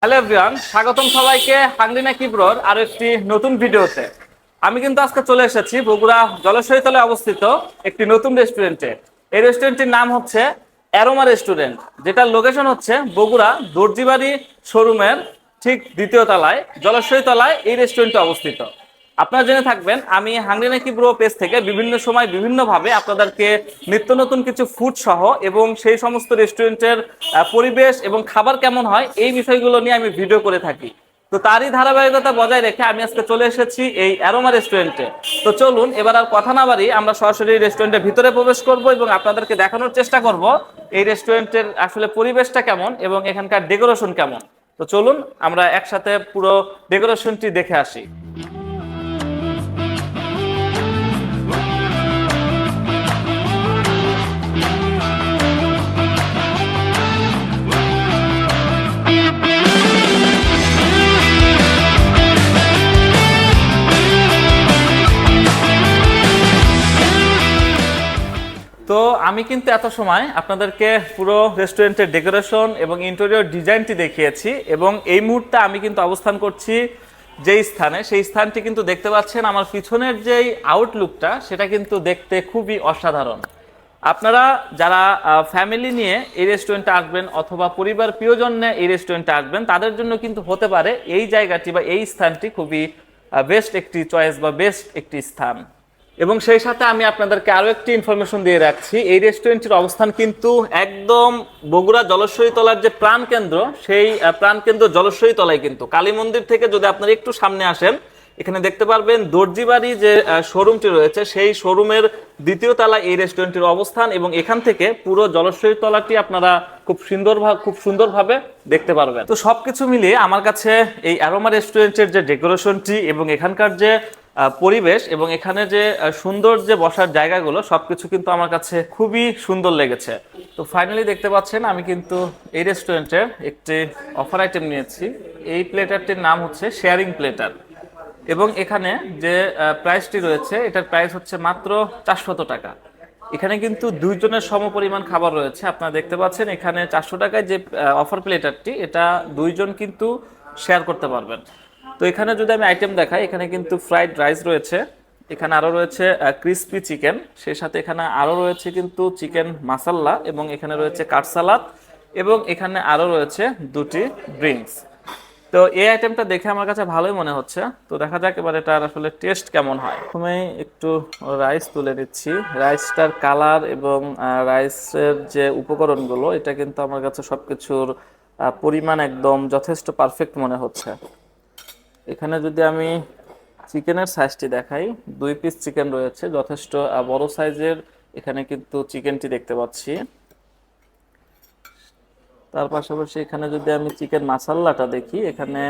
Hello everyone, স্বাগতম সবাইকে hungry নাকি ব্রোর আরো একটি নতুন ভিডিওতে। আমি কিন্তু আজকে চলে এসেছি বগুড়া জলশ্বরীতলে অবস্থিত একটি নতুন রেস্টুরেন্টে। এই রেস্টুরেন্টটির নাম হচ্ছে অ্যারোমা রেস্টুরেন্ট, যেটার লোকেশন হচ্ছে বগুড়া দর্জিবাড়ি শোরুমের ঠিক দ্বিতীয় তলায় জলশ্বরী তলায় এই রেস্টুরেন্টটি অবস্থিত। আপনারা জেনে থাকবেন আমি হাংরি নাকি ব্রো পেজ থেকে বিভিন্ন সময় বিভিন্নভাবে আপনাদেরকে নিত্য নতুন কিছু ফুড সহ এবং সেই সমস্ত রেস্টুরেন্টের পরিবেশ এবং খাবার কেমন হয় এই বিষয়গুলো নিয়ে আমি ভিডিও করে থাকি। তো তারই ধারাবাহিকতা বজায় রেখে আমি আজকে চলে এসেছি এই অ্যারোমা রেস্টুরেন্টে। তো চলুন এবার আর কথা না বাড়ি আমরা সরাসরি রেস্টুরেন্টের ভিতরে প্রবেশ করব এবং আপনাদেরকে দেখানোর চেষ্টা করব এই রেস্টুরেন্টের আসলে পরিবেশটা কেমন এবং এখানকার ডেকোরেশন কেমন। তো চলুন আমরা একসাথে পুরো ডেকোরেশনটি দেখে আসি। তো আমি কিন্তু এত সময় আপনাদেরকে পুরো রেস্টুরেন্টের ডেকোরেশন এবং ইন্টেরিয়র ডিজাইনটি দেখিয়েছি এবং এই মুহূর্তে আমি কিন্তু অবস্থান করছি যেই স্থানে, সেই স্থানটি কিন্তু দেখতে পাচ্ছেন আমার পিছনের যেই আউটলুকটা সেটা কিন্তু দেখতে খুবই অসাধারণ। আপনারা যারা ফ্যামিলি নিয়ে এই রেস্টুরেন্টে আসবেন অথবা পরিবার প্রিয়জন নিয়ে এই রেস্টুরেন্টে আসবেন তাদের জন্য কিন্তু হতে পারে এই জায়গাটি বা এই স্থানটি খুবই বেস্ট একটি চয়েস বা বেস্ট একটি স্থান। এবং সেই সাথে আমি আপনাদেরকে আরো একটি ইনফরমেশন দিয়ে রাখছি, এই রেস্টুরেন্টের অবস্থান কিন্তু একদম বগুড়া জলশ্বরী তলার যে প্রাণকেন্দ্র, সেই প্রাণকেন্দ্র জলশ্বরী তলায় কিন্তু কালী মন্দির থেকে যদি আপনারা একটু সামনে আসেন এখানে দেখতে পারবেন দর্জিবাড়ি যে শোরুমটি রয়েছে সেই শোরুমের দ্বিতীয় তলায় এই রেস্টুরেন্টের অবস্থান এবং এখান থেকে পুরো জলশ্বরী তলাটি আপনারা খুব সুন্দরভাবে দেখতে পারবেন। তো সবকিছু মিলিয়ে আমার কাছে এই অ্যারোমা রেস্টুরেন্টের যে ডেকোরেশনটি এবং এখানকার যে পরিবেশ এবং এখানে যে সুন্দর যে বসার জায়গাগুলো সবকিছু কিন্তু আমার কাছে খুবই সুন্দর লেগেছে। তো ফাইনালি দেখতে পাচ্ছেন আমি কিন্তু এই রেস্টুরেন্টের একটি অফার আইটেম নিয়েছি। এই প্লেটারটির নাম হচ্ছে শেয়ারিং প্লেটার এবং এখানে যে প্রাইসটি রয়েছে এটার প্রাইস হচ্ছে মাত্র 400 টাকা। এখানে কিন্তু দুইজনের সমপরিমাণ খাবার রয়েছে। আপনারা দেখতে পাচ্ছেন এখানে 400 টাকায় যে অফার প্লেটারটি এটা দুইজন কিন্তু শেয়ার করতে পারবেন। তো এখানে যদি আমি আইটেম দেখাই এখানে কিন্তু ফ্রাইড রাইস রয়েছে, এখানে আরো রয়েছে ক্রিসপি চিকেন, সেই সাথে এখানে আরো রয়েছে কিন্তু চিকেন মাসাল্লা এবং এখানে রয়েছে কাট সালাদ এবং এখানে আরো রয়েছে দুটি ড্রিঙ্কস। তো এই আইটেমটা দেখে আমার কাছে ভালোই মনে হচ্ছে। তো দেখা যাক এবার এটার আসলে টেস্ট কেমন হয়। প্রথমে একটু রাইস তুলে নিচ্ছি। রাইসটার কালার এবং রাইসের যে উপকরণগুলো এটা কিন্তু আমার কাছে সবকিছুর পরিমাণ একদম যথেষ্ট পারফেক্ট মনে হচ্ছে। এখানে যদি আমি চিকেনের সাইজটি দেখাই, 2 পিস চিকেন রয়েছে, যথেষ্ট বড় সাইজের এখানে কিন্তু চিকেনটি দেখতে পাচ্ছি। তার পাশাপাশি এখানে যদি আমি চিকেন মাসাল্লাটা দেখি এখানে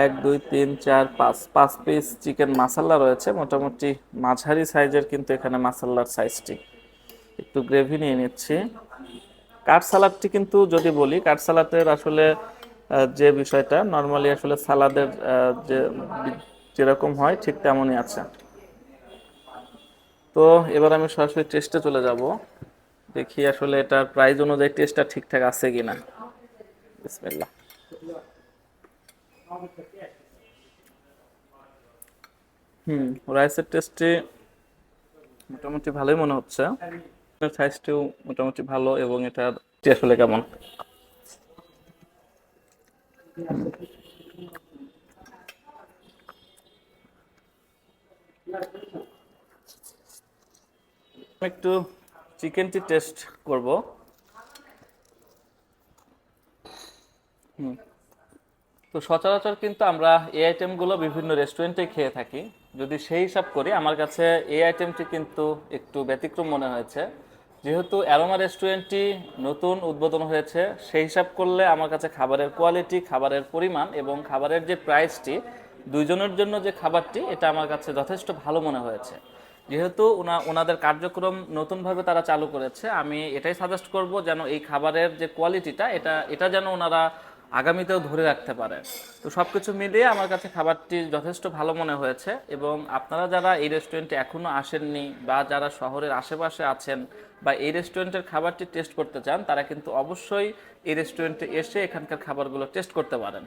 1 2 3 4 5 5 পিস চিকেন মাসাল্লা রয়েছে, মোটামুটি মাঝারি সাইজের কিন্তু এখানে মাসাল্লার সাইজটি। একটু গ্রেভি নিয়ে নিচ্ছি। কাট সালাদটি কিন্তু যদি বলি কাট সালাদের আসলে যে বিষয়টা নর্মালি আসলে সালাদের যে যেরকম হয় ঠিক তেমনই আছে। তো এবার আমি সরাসরি টেস্টে চলে যাব, দেখি আসলে এটার প্রাইস অনুযায়ী টেস্টটা ঠিকঠাক আছে কিনা। বিসমিল্লাহ। রাইসের টেস্টে মোটামুটি ভালোই মনে হচ্ছে, সাইজটিও মোটামুটি ভালো এবং এটার আসলে কেমন। একটু চিকেনটি টেস্ট করব। তো সচরাচর কিন্তু আমরা এই আইটেমগুলো বিভিন্ন রেস্টুরেন্টে খেয়ে থাকি। যদি সেই হিসাব করি আমার কাছে এই আইটেমটি কিন্তু একটু ব্যতিক্রম মনে হয়েছে। যেহেতু অ্যারোমা রেস্টুরেন্টটি নতুন উদ্বোধন হয়েছে সেই হিসাব করলে আমার কাছে খাবারের কোয়ালিটি, খাবারের পরিমাণ এবং খাবারের যে প্রাইসটি দুইজনের জন্য যে খাবারটি এটা আমার কাছে যথেষ্ট ভালো মনে হয়েছে। যেহেতু ওনাদের কার্যক্রম নতুনভাবে তারা চালু করেছে, আমি এটাই সাজেস্ট করব যেন এই খাবারের যে কোয়ালিটিটা এটা যেন ওনারা আগামীতেও ধরে রাখতে পারে। তো সবকিছু মিলিয়ে আমার কাছে খাবারটি যথেষ্ট ভালো মনে হয়েছে এবং আপনারা যারা এই রেস্টুরেন্টে এখনো আসেননি বা যারা শহরের আশেপাশে আছেন বা এই রেস্টুরেন্টের খাবারটি টেস্ট করতে চান তারা কিন্তু অবশ্যই এই রেস্টুরেন্টে এসে এখানকার খাবারগুলো টেস্ট করতে পারেন।